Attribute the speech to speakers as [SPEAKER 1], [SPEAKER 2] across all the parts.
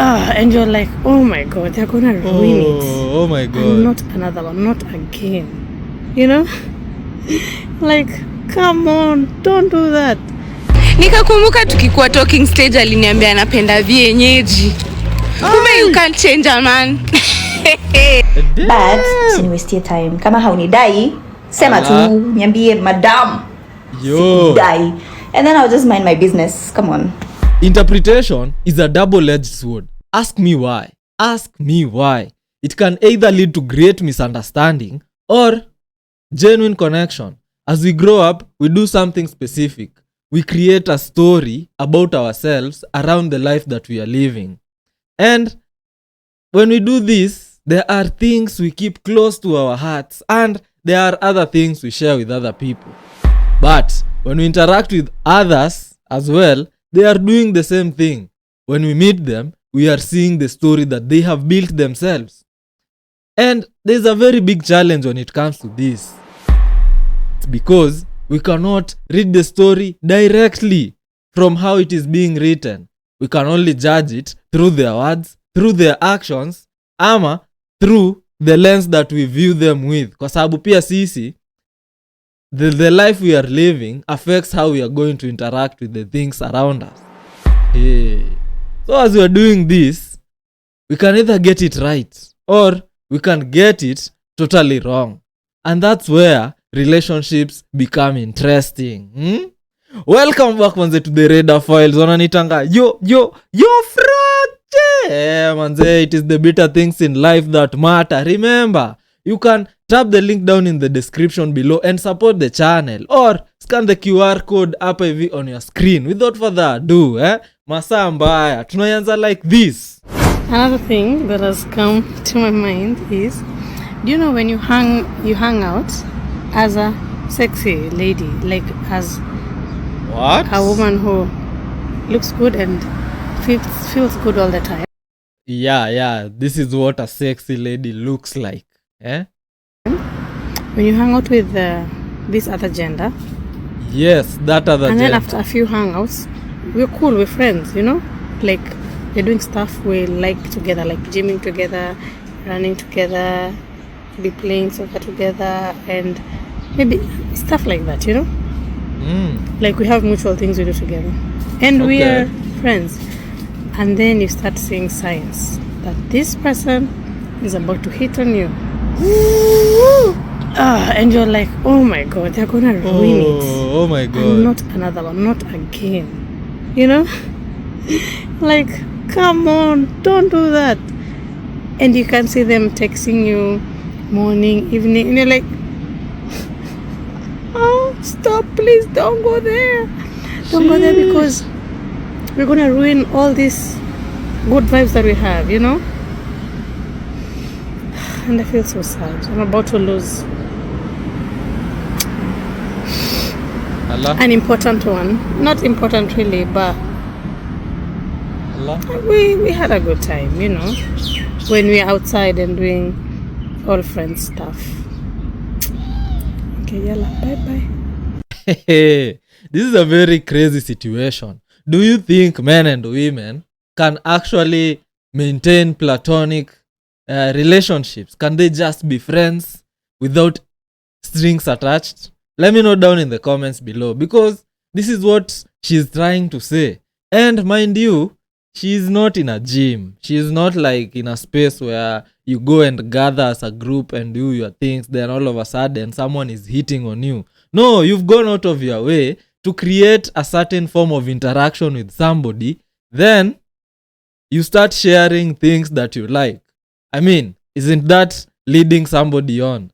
[SPEAKER 1] And you're like, oh my God, they're gonna ruin it.
[SPEAKER 2] Oh my God.
[SPEAKER 1] And not another one, not again. You know? Like, come on, don't do that.
[SPEAKER 3] Nikakumbuka tukikuwa talking stage aliniambia anapenda vienyeji. Kumbe you can't change a man.
[SPEAKER 4] But usiniwestie time. Kama haunidai, sema tu, niambie madam.
[SPEAKER 2] Yo.
[SPEAKER 4] Die. And then I'll just mind my business. Come on.
[SPEAKER 2] Interpretation is a double-edged sword. Ask me why. Ask me why. It can either lead to great misunderstanding or genuine connection. As we grow up, we do something specific. We create a story about ourselves around the life that we are living. And when we do this, there are things we keep close to our hearts and there are other things we share with other people. But when we interact with others as well, they are doing the same thing. When we meet them, we are seeing the story that they have built themselves. And there's a very big challenge when it comes to this. It's because we cannot read the story directly from how it is being written. We can only judge it through their words, through their actions, ama through the lens that we view them with. Kwa sababu pia sisi, the life we are living affects how we are going to interact with the things around us. Hey. So as we are doing this, we can either get it right or we can get it totally wrong. And that's where relationships become interesting. Welcome back manze to the RadaFiles. Wananitanga yo frache. Manze, it is the bitter things in life that matter. Remember, you can tap the link down in the description below and support the channel, or scan the QR code hapa hivi on your screen. Without further ado, masaa mbaya tunaanza like this.
[SPEAKER 1] Another thing that has come to my mind is, do you know when you hang out as a sexy lady, like as
[SPEAKER 2] What?
[SPEAKER 1] a woman who looks good and feels good all the time?
[SPEAKER 2] Yeah, this is what a sexy lady looks like.
[SPEAKER 1] When you hang out with this other gender,
[SPEAKER 2] Yes, that other
[SPEAKER 1] and
[SPEAKER 2] gender.
[SPEAKER 1] then after a few hangouts, we're cool, we're friends, you know, like we're doing stuff we like together, like gymming together, running together, be playing soccer together, and maybe stuff like that, you know. Like we have mutual things we do together, and we
[SPEAKER 2] Okay.
[SPEAKER 1] are friends. And then you start seeing signs that this person is about to hit on you. And you're like, oh my God, they're gonna ruin it.
[SPEAKER 2] Oh my God.
[SPEAKER 1] And not another one, not again. You know? Like, come on, don't do that. And you can see them texting you morning, evening, and you're like, oh, stop, please, don't go there. Don't go there, because we're gonna ruin all these good vibes that we have, you know? And I feel so sad. I'm about to lose
[SPEAKER 2] Allah.
[SPEAKER 1] an important one. Not important really, but
[SPEAKER 2] Allah.
[SPEAKER 1] we had a good time, you know, when we're outside and doing all friends stuff. Okay, yalla, bye.
[SPEAKER 2] This is a very crazy situation. Do you think men and women can actually maintain platonic relationships? Can they just be friends without strings attached? Let me know down in the comments below, because this is what she's trying to say. And mind you, she is not in a gym. She is not like in a space where you go and gather as a group and do your things, then all of a sudden someone is hitting on you. No, you've gone out of your way to create a certain form of interaction with somebody, then you start sharing things that you like. I mean, isn't that leading somebody on?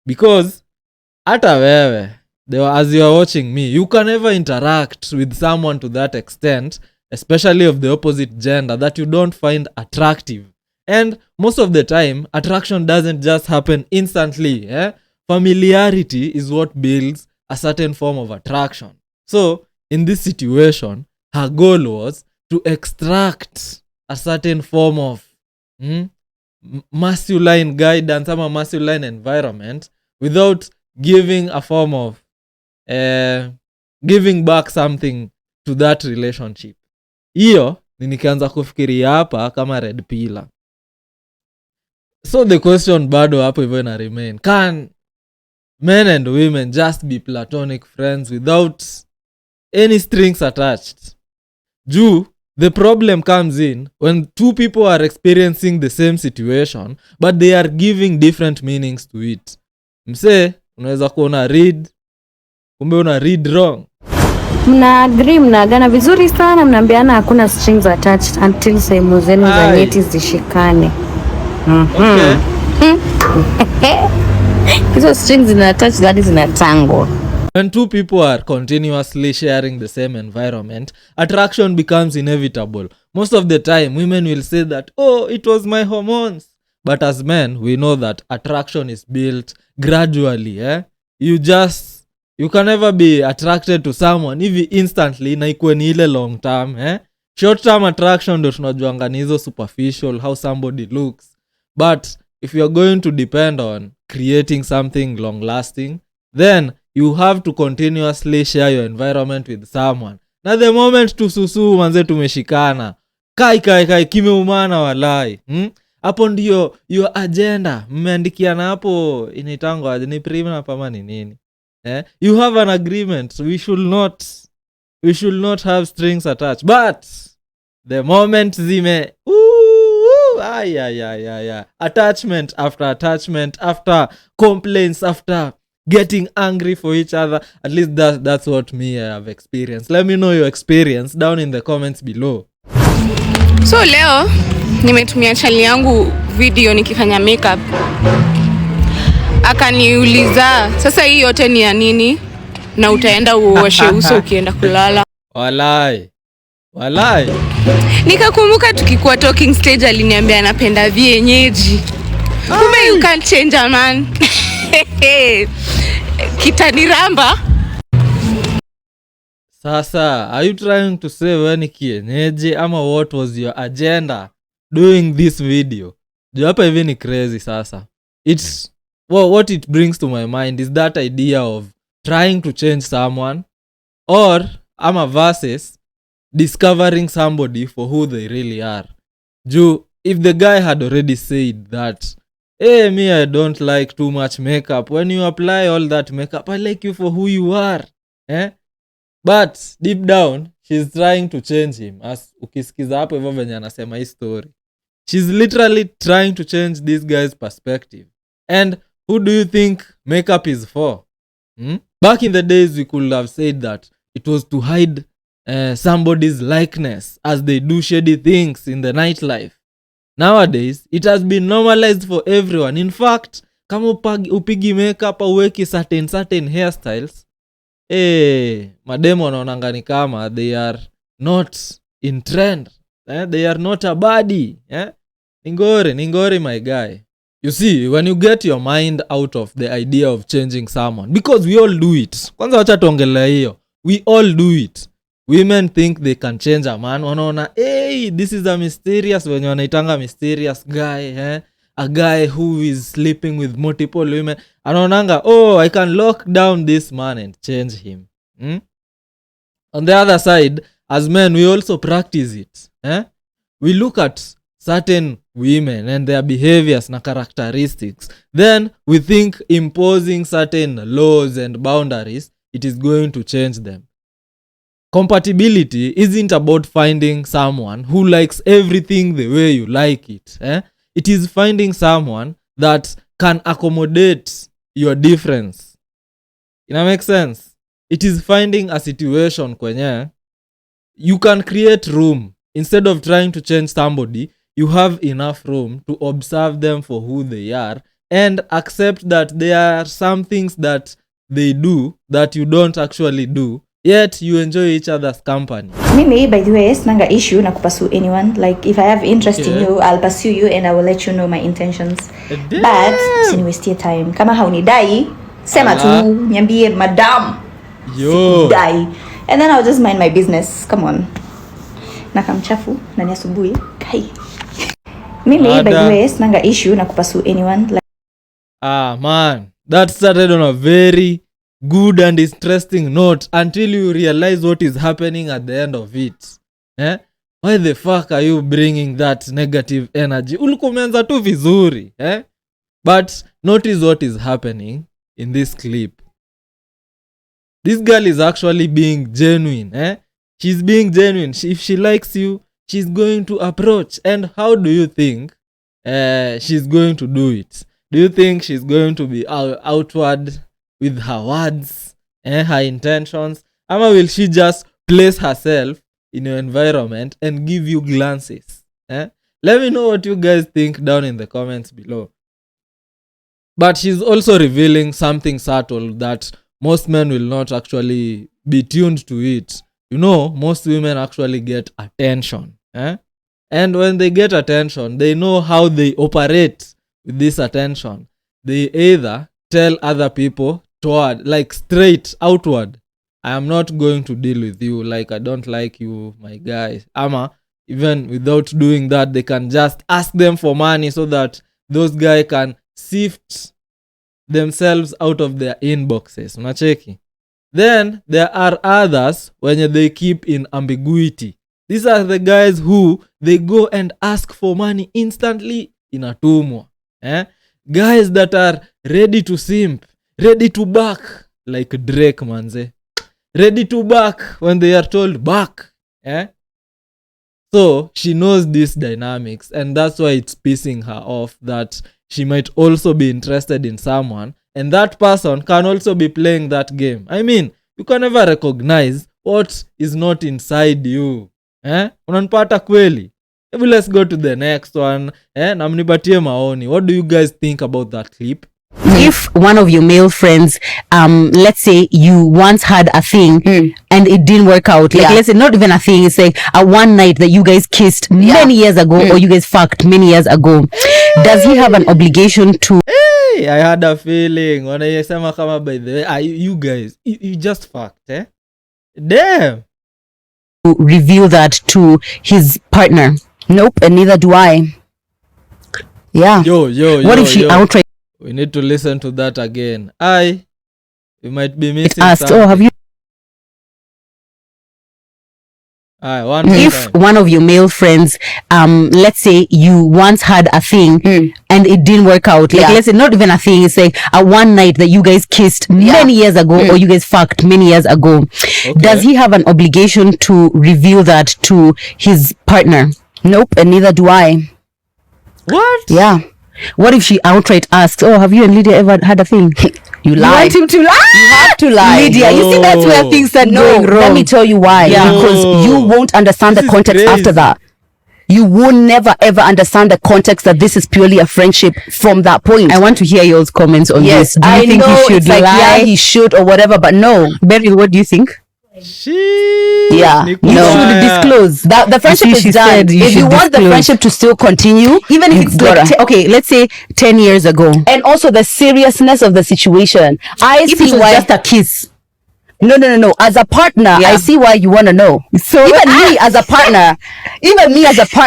[SPEAKER 2] Because hata wewe, as you are watching me, you can never interact with someone to that extent, especially of the opposite gender, that you don't find attractive. And most of the time, attraction doesn't just happen instantly. Familiarity is what builds a certain form of attraction. So, in this situation, her goal was to extract a certain form of masculine guidance, a masculine environment, without giving a form of giving back something to that relationship. Iyo nikaanza kufikiria hapa kama red pillar. So the question bado hapo hivyo ina remain, can men and women just be platonic friends without any strings attached? The problem comes in when two people are experiencing the same situation but they are giving different meanings to it. Mse, unaweza kuona read, kumbe una read wrong.
[SPEAKER 1] Mna agree, mnaagana vizuri sana, mnaambiana hakuna strings attached until sehemu zenu za nyeti zishikane.
[SPEAKER 2] Okay.
[SPEAKER 1] Hizo strings zina attach hadi zinatango.
[SPEAKER 2] When two people are continuously sharing the same environment, attraction becomes inevitable. Most of the time, women will say that, oh, it was my hormones. But as men, we know that attraction is built gradually. You can never be attracted to someone hivi instantly na ikuwe ni ile long term. Short term attraction ndio tunajuanga ni hizo superficial, how somebody looks. But if you are going to depend on creating something long lasting, then you have to continuously share your environment with someone. Na the moment tususu manze tumeshikana, kai kimeumana walai. Hapo ndio your agenda mmeandikiana hapo, inaitangwa ni prima pama ni nini. You have an agreement. We should not have strings attached. But the moment zime attachment after complaints, after getting angry for each other, at least that's what me I have experienced. Let me know your experience down in the comments below.
[SPEAKER 3] So leo nimetumia chali yangu video nikifanya makeup. Akaniuliza, sasa hii yote ni ya nini? Na utaenda uoshe uso ukienda kulala.
[SPEAKER 2] Walai.
[SPEAKER 3] Nikakumbuka tukikuwa talking stage aliniambia anapenda vienyeji. Kumbe you can't change a man. Kitaniramba.
[SPEAKER 2] Sasa, are you trying to say wewe ni kienyeji ama what was your agenda doing this video? Hapa hivi ni crazy sasa. What it brings to my mind is that idea of trying to change someone or versus discovering somebody for who they really are. If the guy had already said that, hey, me, I don't like too much makeup. When you apply all that makeup, I like you for who you are. But deep down, she's trying to change him. As ukisikiza hapo hivyo venye anasema hii story. She's literally trying to change this guy's perspective. And who do you think makeup is for? Back in the days, we could have said that it was to hide somebody's likeness as they do shady things in the nightlife. Nowadays, it has been normalized for everyone. In fact, kama upigi makeup au weki certain hairstyles, mademo wanaonanga ni kama they are not in trend. They are not a body. Ningori my guy. You see, when you get your mind out of the idea of changing someone, because we all do it. Kwanza wacha tuongelea hiyo. We all do it. Women think they can change a man. Wanaona, hey, this is a mysterious, when wanaitanga mysterious guy, a guy who is sleeping with multiple women. Anaonanga, oh, I can lock down this man and change him. On the other side, as men, we also practice it. We look at certain women and their behaviors na characteristics, then we think imposing certain laws and boundaries, it is going to change them. Compatibility isn't about finding someone who likes everything the way you like it. It is finding someone that can accommodate your difference. Ina make sense? It is finding a situation kwenye you can create room. Instead of trying to change somebody, you have enough room to observe them for who they are and accept that there are some things that they do that you don't actually do, yet you enjoy each other's company.
[SPEAKER 4] Mimi, by the way, sinanga issue na kupursue anyone. Like, if I have interest in you, I'll pursue you and I will let you know my intentions. But usiniwestie time. Kama haunidai, sema tu, niambie madam.
[SPEAKER 2] Yo.
[SPEAKER 4] Die. And then I'll just mind my business. Come on. Nakamchafu na ni asubuhi. Kai. Mimi, by the way, sinanga issue na kupursue anyone. Like,
[SPEAKER 2] man, that started on a very good and interesting note until you realize what is happening at the end of it. why the fuck are you bringing that negative energy? Ulikuwa umeanza tu vizuri, But notice what is happening in this clip. This girl is actually being genuine, She's being genuine. If she likes you, she's going to approach. And how do you think she's going to do it? Do you think she's going to be outward with her words, her intentions? Or will she just place herself in your environment and give you glances? Let me know what you guys think down in the comments below. But she's also revealing something subtle that most men will not actually be tuned to it. You know, most women actually get attention. And when they get attention, they know how they operate with this attention. They either tell other people toward, like straight outward, I am not going to deal with you, like I don't like you, my guy. Ama, even without doing that, they can just ask them for money so that those guys can sift themselves out of their inboxes. Unacheki? Then there are others when they keep in ambiguity. These are the guys who they go and ask for money instantly inatumwa. Guys that are ready to simp, ready to back, like Drake manze. Ready to back when they are told back. So she knows these dynamics, and that's why it's pissing her off that she might also be interested in someone, and that person can also be playing that game. I mean, you can never recognize what is not inside you. Unanipata kweli? Maybe let's go to the next one. Na mnipatie maoni. What do you guys think about that clip?
[SPEAKER 5] If one of your male friends, let's say you once had a thing and it didn't work out, like let's say not even a thing, it's like a one night that you guys kissed many years ago or you guys fucked many years ago, does he have an obligation to...
[SPEAKER 2] Hey, I had a feeling. Wanayesema kama by the way, you guys, you just fucked, Damn.
[SPEAKER 5] reveal that to his partner?
[SPEAKER 6] Nope, and neither do I. Yeah.
[SPEAKER 2] Yo.
[SPEAKER 5] What if she outright
[SPEAKER 2] We need to listen to that again. We might be missing
[SPEAKER 5] asked,
[SPEAKER 2] something.
[SPEAKER 5] oh, have you...
[SPEAKER 2] One more
[SPEAKER 5] If
[SPEAKER 2] time.
[SPEAKER 5] one of your male friends, let's say you once had a thing and it didn't work out, like let's say not even a thing, it's like a one night that you guys kissed many years ago or you guys fucked many years ago, does he have an obligation to reveal that to his partner?
[SPEAKER 6] Nope, and neither do I.
[SPEAKER 2] What?
[SPEAKER 6] Yeah.
[SPEAKER 5] What if she outright asks, oh, have you and Lydia ever had a thing?
[SPEAKER 6] You lie.
[SPEAKER 5] want him to lie?
[SPEAKER 6] You have to lie.
[SPEAKER 5] Lydia, you see that's where things start going wrong.
[SPEAKER 6] Let me tell you why.
[SPEAKER 5] Yeah.
[SPEAKER 6] Because you won't understand
[SPEAKER 2] This
[SPEAKER 6] the
[SPEAKER 2] is
[SPEAKER 6] context
[SPEAKER 2] crazy.
[SPEAKER 6] after that. You will never ever understand the context that this is purely a friendship from that point.
[SPEAKER 5] I want to hear y'all's comments on
[SPEAKER 6] Yes,
[SPEAKER 5] this. Do you
[SPEAKER 6] I
[SPEAKER 5] think
[SPEAKER 6] know
[SPEAKER 5] he should
[SPEAKER 6] it's like,
[SPEAKER 5] lie?
[SPEAKER 6] yeah, he should or whatever, but no.
[SPEAKER 5] Beryl, what do you think?
[SPEAKER 6] Yeah,
[SPEAKER 5] You
[SPEAKER 6] no.
[SPEAKER 5] should disclose.
[SPEAKER 6] The friendship
[SPEAKER 5] You see, she
[SPEAKER 6] is done.
[SPEAKER 5] said you
[SPEAKER 6] If you
[SPEAKER 5] should
[SPEAKER 6] want the
[SPEAKER 5] disclose.
[SPEAKER 6] friendship to still continue,
[SPEAKER 5] Even if
[SPEAKER 6] you
[SPEAKER 5] it's
[SPEAKER 6] gotta-
[SPEAKER 5] like, okay, let's say 10 years ago.
[SPEAKER 6] and also the seriousness of the situation. I
[SPEAKER 5] If
[SPEAKER 6] see
[SPEAKER 5] it was
[SPEAKER 6] why.
[SPEAKER 5] just a kiss.
[SPEAKER 6] No. As a partner,
[SPEAKER 5] Yeah.
[SPEAKER 6] I see why you want to know.
[SPEAKER 5] So-
[SPEAKER 6] even me as a partner,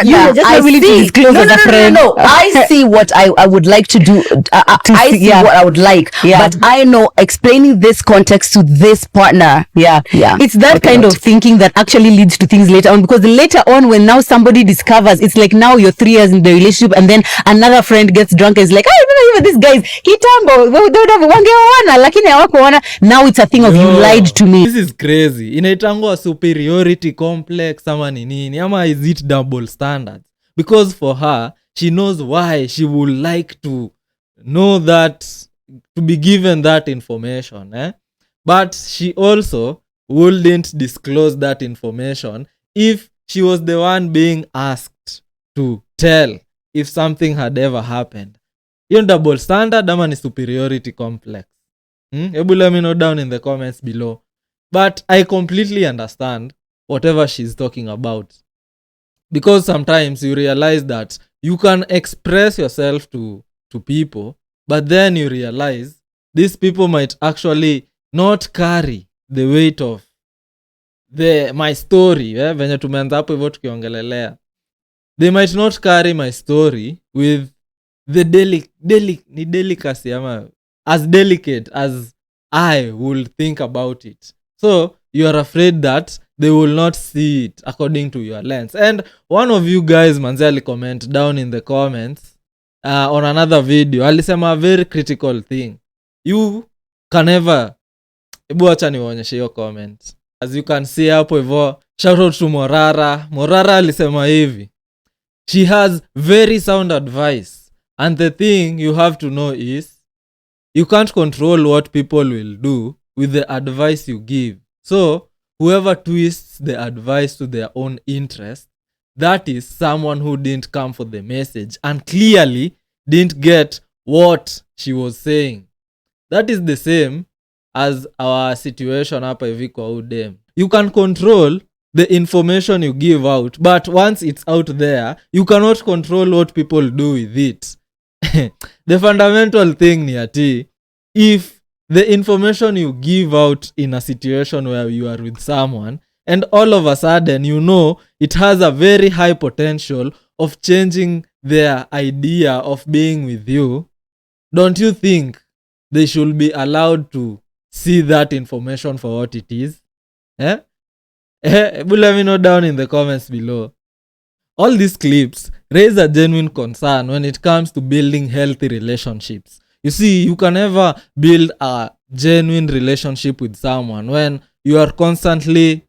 [SPEAKER 5] You are just
[SPEAKER 6] I
[SPEAKER 5] not willing to
[SPEAKER 6] see.
[SPEAKER 5] disclose
[SPEAKER 6] no,
[SPEAKER 5] as a friend.
[SPEAKER 6] No. I see what I would like to do. I
[SPEAKER 5] see,
[SPEAKER 6] see
[SPEAKER 5] yeah.
[SPEAKER 6] what I would like.
[SPEAKER 5] Yeah.
[SPEAKER 6] But I know explaining this context to this partner.
[SPEAKER 5] Yeah. It's that
[SPEAKER 6] Okay,
[SPEAKER 5] kind
[SPEAKER 6] right.
[SPEAKER 5] of thinking that actually leads to things later on, because later on when now somebody discovers, it's like now you're 3 years in the relationship and then another friend gets drunk and is like, I remember this guy's kitambo wangeoana lakini hawakuona. Now it's a thing of you lied to me.
[SPEAKER 2] This is crazy. Inaitangwa superiority complex ama ni nini? Ama is it double standards? Because for her, she knows why she would like to know that, to be given that information. But she also wouldn't disclose that information if she was the one being asked to tell if something had ever happened. Hiyo double standard ama ni superiority complex? Hebu let me know down in the comments below. But I completely understand whatever she's talking about. Because sometimes you realize that you can express yourself to people, but then you realize these people might actually not carry the weight of my story. Venye tumeanza hapo hivyo tukiongelelea. They might not carry my story with the delicacy ama as delicate as I will think about it. So you are afraid that they will not see it according to your lens. And one of you guys manzali comment down in the comments on another video, alisema a very critical thing. You can never, ebu acha niwaonyeshe hiyo comment. As you can see hapo hivyo, shout out to Morara alisema hivi, she has very sound advice, and the thing you have to know is you can't control what people will do with the advice you give. So whoever twists the advice to their own interest, that is someone who didn't come for the message and clearly didn't get what she was saying. That is the same as our situation hapa hivi kwa udem. You can control the information you give out, but once it's out there, you cannot control what people do with it. The fundamental thing ni ati, if the information you give out in a situation where you are with someone, and all of a sudden you know it has a very high potential of changing their idea of being with you, don't you think they should be allowed to see that information for what it is? Let me know down in the comments below. All these clips raise a genuine concern when it comes to building healthy relationships. You see, you can never build a genuine relationship with someone when you are constantly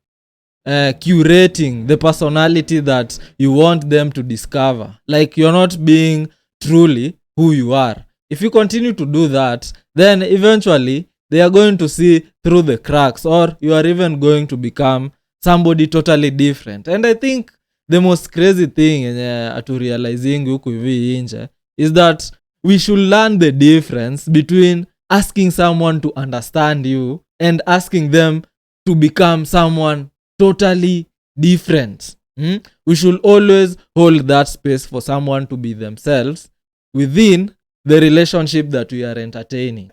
[SPEAKER 2] curating the personality that you want them to discover. Like, you're not being truly who you are. If you continue to do that, then eventually they are going to see through the cracks, or you are even going to become somebody totally different. And I think the most crazy thing to realizing huku hivi nje is that we should learn the difference between asking someone to understand you and asking them to become someone totally different. We should always hold that space for someone to be themselves within the relationship that we are entertaining.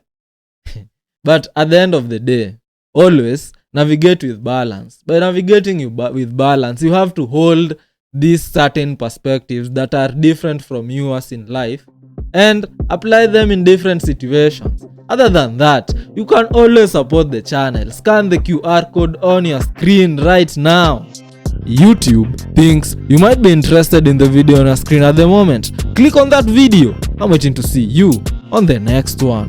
[SPEAKER 2] But at the end of the day, always navigate with balance. By navigating with balance, you have to hold these certain perspectives that are different from yours in life and apply them in different situations. Other than that, you can always support the channel. Scan the QR code on your screen right now. YouTube thinks you might be interested in the video on your screen at the moment. Click on that video. I'm waiting to see you on the next one.